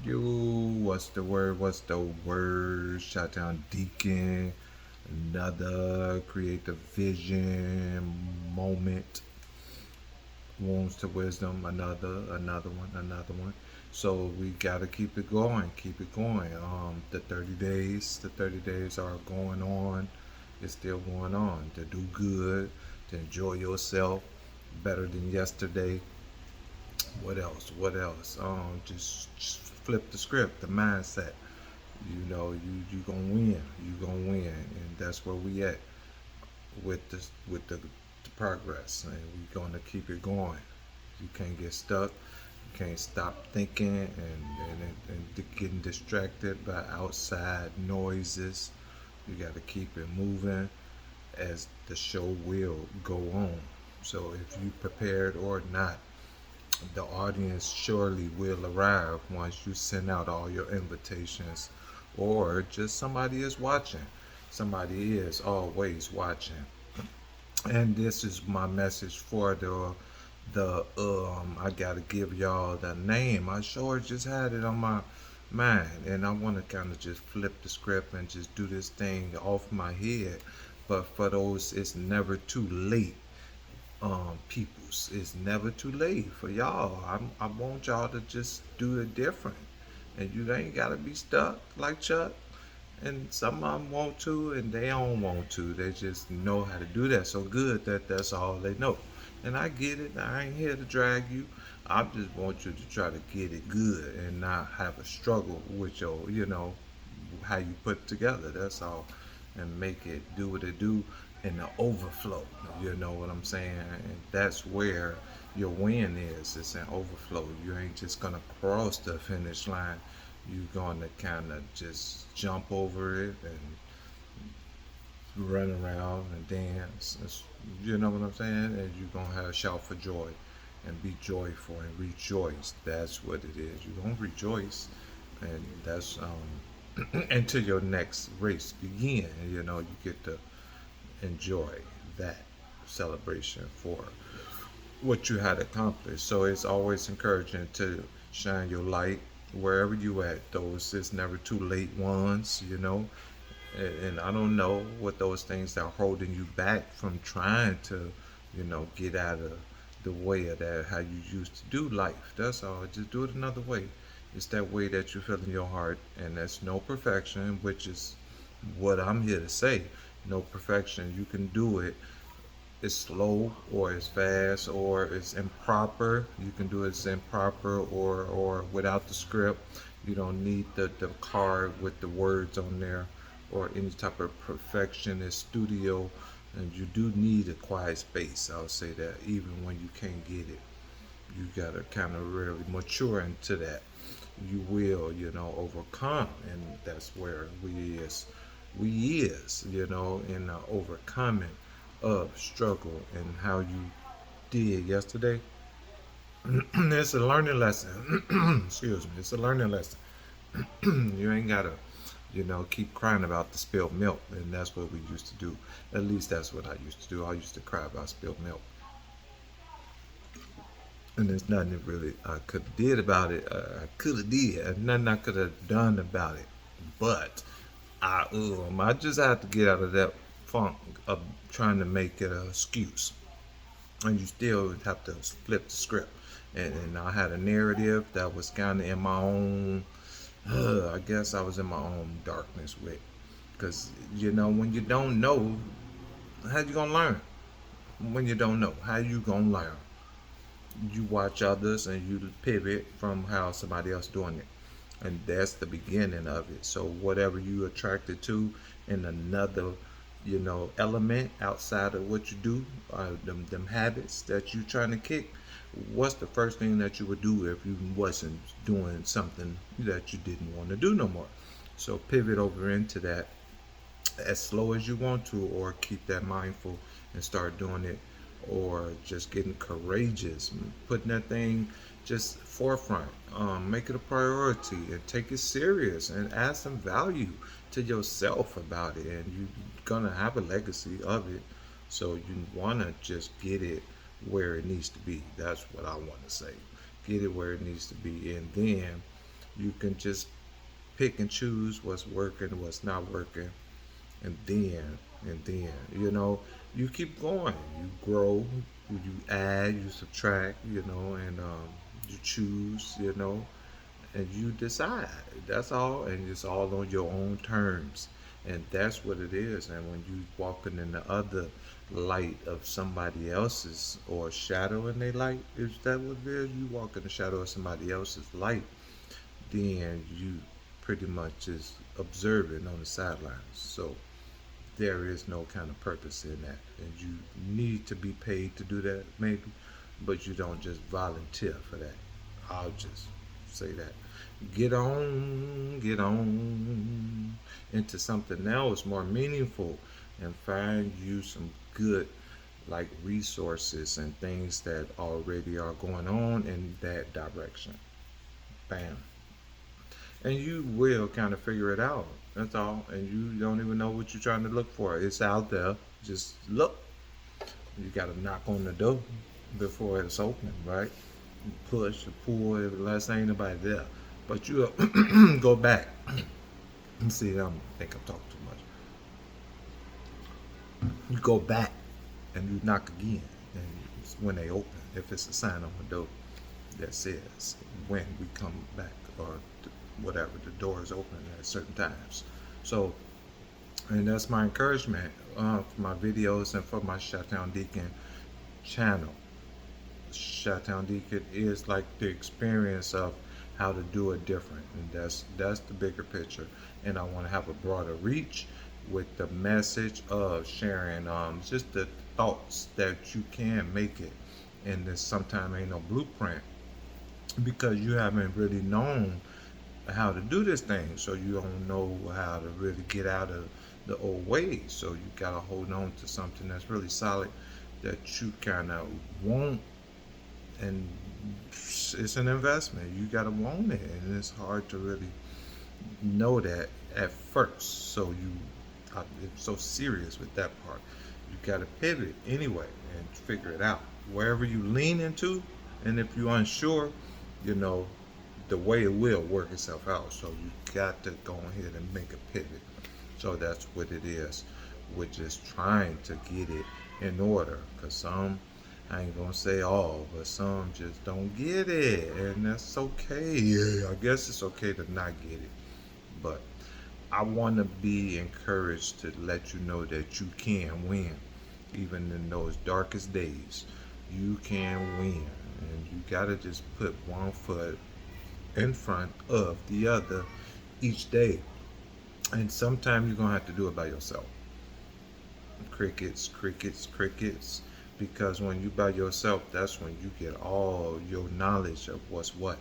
You, what's the word? What's the word? Shot down Deacon. Another creative vision moment. Wounds to wisdom. Another one. So we gotta keep it going. Keep it going. The 30 days are going on. It's still going on. To do good. To enjoy yourself. Better than yesterday. What else? What else? Just flip the script, the mindset. You gonna win. You gonna win, and that's where we at with the progress, and we gonna keep it going. You can't get stuck. You can't stop thinking and getting distracted by outside noises. You got to keep it moving, as the show will go on. So if you prepared or not, the audience surely will arrive once you send out all your invitations, or just somebody is watching. Somebody is always watching. And this is my message for the I gotta give y'all the name. I sure just had it on my mind, and I want to kind of just flip the script and just do this thing off my head. But for those, it's never too late, peoples. It's never too late for y'all. I want y'all to just do it different. And you ain't got to be stuck like Chuck. And some of them want to, and they don't want to. They just know how to do that so good that that's all they know. And I get it. I ain't here to drag you. I just want you to try to get it good and not have a struggle with how you put it together. That's all. And make it do what it do in the overflow. You know what I'm saying? And that's where your win is. It's an overflow. You ain't just gonna cross the finish line. You're gonna kind of just jump over it and run around and dance. You know what I'm saying? And you're gonna have shout for joy and be joyful and rejoice. That's what it is. You're gonna rejoice, and that's until your next race begin. You get to enjoy that celebration for what you had accomplished. So it's always encouraging to shine your light wherever you at. Those it's never too late ones. And I don't know what those things that are holding you back from trying to, get out of the way of that how you used to do life. That's all. Just do it another way. It's that way that you feel in your heart, and that's no perfection, which is what I'm here to say. No perfection. You can do it. It's slow or it's fast or it's improper. You can do it as improper or without the script. You don't need the card with the words on there or any type of perfectionist studio. And you do need a quiet space. I'll say that even when you can't get it, you gotta kind of really mature into that. You will, overcome, and that's where we is, in the overcoming of struggle and how you did yesterday. It's a learning lesson. Excuse me. It's a learning lesson. You ain't gotta, keep crying about the spilled milk, and that's what we used to do. At least that's what I used to do. I used to cry about spilled milk, and there's nothing that really I could have did about it. I could have did, nothing I could have done about it. But I just had to get out of that funk of trying to make it an excuse. And you still have to flip the script. And I had a narrative that was kind of in my own, I guess I was in my own darkness with. Because, when you don't know, how you going to learn? When you don't know, how you going to learn? You watch others and you pivot from how somebody else doing it. And that's the beginning of it. So whatever you attracted to in another, element outside of what you do, them habits that you trying to kick, what's the first thing that you would do if you wasn't doing something that you didn't want to do no more? So pivot over into that as slow as you want to, or keep that mindful and start doing it, or just getting courageous, putting that thing just forefront. Make it a priority and take it serious and add some value to yourself about it, and you're gonna have a legacy of it. So you want to just get it where it needs to be. That's what I want to say. Get it where it needs to be, and then You can just pick and choose what's working, what's not working, and then you keep going. You grow, you add, you subtract, and you choose, and you decide. That's all, and it's all on your own terms, and that's what it is. And when you walking in the other light of somebody else's or shadow in their light, is that what it is? You walk in the shadow of somebody else's light, then you pretty much is observing on the sidelines. So there is no kind of purpose in that, and you need to be paid to do that, maybe, but you don't just volunteer for that. I'll just say that. Get on into something else more meaningful, and find you some good like resources and things that already are going on in that direction. Bam. And you will kind of figure it out. That's all. And you don't even know what you're trying to look for. It's out there. Just look. You got to knock on the door before it's open, right? You push, you pull, unless ain't nobody there. But you go back. See, I think I'm talking too much. You go back and you knock again. And it's when they open, if it's a sign on the door that says when we come back, or whatever, the door is open at certain times. So, and that's my encouragement for my videos and for my Chi-Town Deacon channel. Chi-Town Deacon is like the experience of how to do it different, and that's the bigger picture. And I want to have a broader reach with the message of sharing just the thoughts that you can make it. And there's sometimes ain't no blueprint because you haven't really known how to do this thing, so you don't know how to really get out of the old ways. So you gotta hold on to something that's really solid that you kind of want, and it's an investment. You gotta want it, and it's hard to really know that at first. So I'm so serious with that part. You gotta pivot anyway and figure it out wherever you lean into, and if you're unsure, you know the way it will work itself out. So you got to go ahead and make a pivot. So that's what it is. We're just trying to get it in order, because some, I ain't gonna say all, but some just don't get it, and that's okay. Yeah, I guess it's okay to not get it, but I want to be encouraged to let you know that you can win, even in those darkest days. You can win, and you gotta just put one foot in front of the other each day. And sometimes you're gonna have to do it by yourself. Crickets, crickets, crickets. Because when you by yourself, that's when you get all your knowledge of what's what.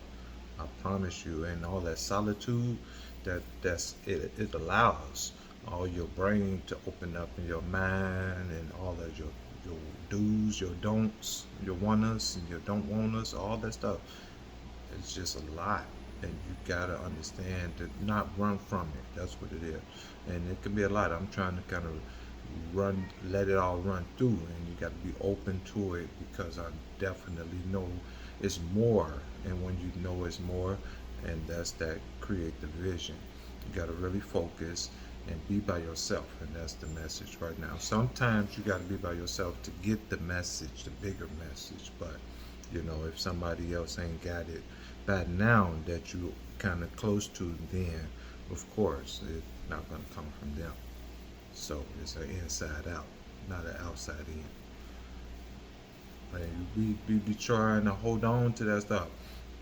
I promise you, and all that solitude, it allows all your brain to open up in your mind, and all of your do's, your don'ts, your want us and your don't want us, all that stuff. It's just a lot, and you gotta understand to not run from it. That's what it is, and it can be a lot. I'm trying to kind of let it all run through, and you gotta be open to it, because I definitely know it's more, and when you know it's more, and that's that create the vision. You gotta really focus and be by yourself, and that's the message right now. Sometimes you gotta be by yourself to get the message, the bigger message, but if somebody else ain't got it by now that you kind of close to, then of course it's not going to come from them. So it's an inside out, not an outside in. And we be trying to hold on to that stuff.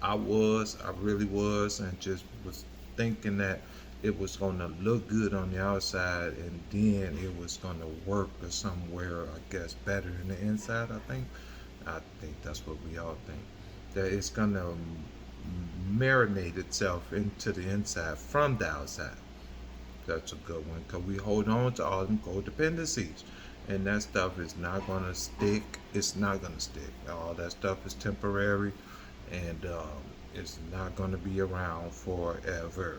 I really was, and just was thinking that it was going to look good on the outside, and then it was going to work or somewhere, I guess, better than the inside. I think that's what we all think, that it's going to marinate itself into the inside from the outside. That's a good one, because we hold on to all them codependencies, and that stuff is not going to stick. It's not going to stick. All that stuff is temporary, and it's not going to be around forever.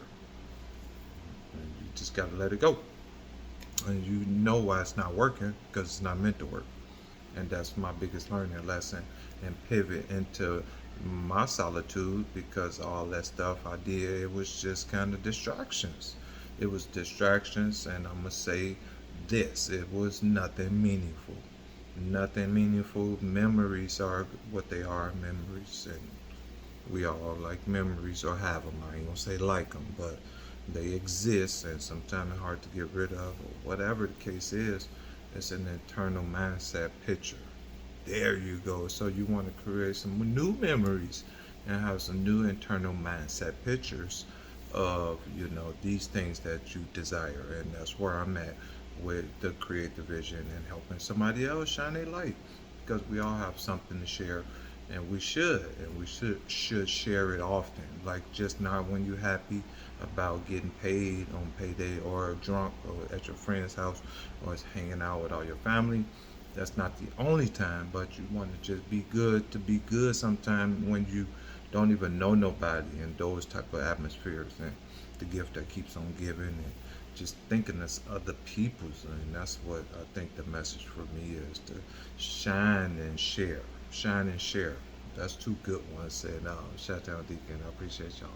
And you just got to let it go, and you know why it's not working, because it's not meant to work. And that's my biggest learning lesson, and pivot into my solitude, because all that stuff I did, it was just kind of distractions. It was distractions, and I'm gonna say this: it was nothing meaningful. Nothing meaningful. Memories are what they are, memories, and we all like memories or have them. I ain't gonna say like them, but they exist, and sometimes it's hard to get rid of. Or whatever the case is, it's an internal mindset picture. There you go. So you want to create some new memories and have some new internal mindset pictures of, these things that you desire. And that's where I'm at with the creative vision and helping somebody else shine a light, because we all have something to share, and we should share it often. Like, just not when you're happy about getting paid on payday, or drunk, or at your friend's house, or hanging out with all your family. That's not the only time, but you want to just be good to be good sometime when you don't even know nobody, in those type of atmospheres, and the gift that keeps on giving, and just thinking of other people's. And that's what I think the message for me is: to shine and share. Shine and share. That's two good ones said. Shout out Deacon. I appreciate y'all.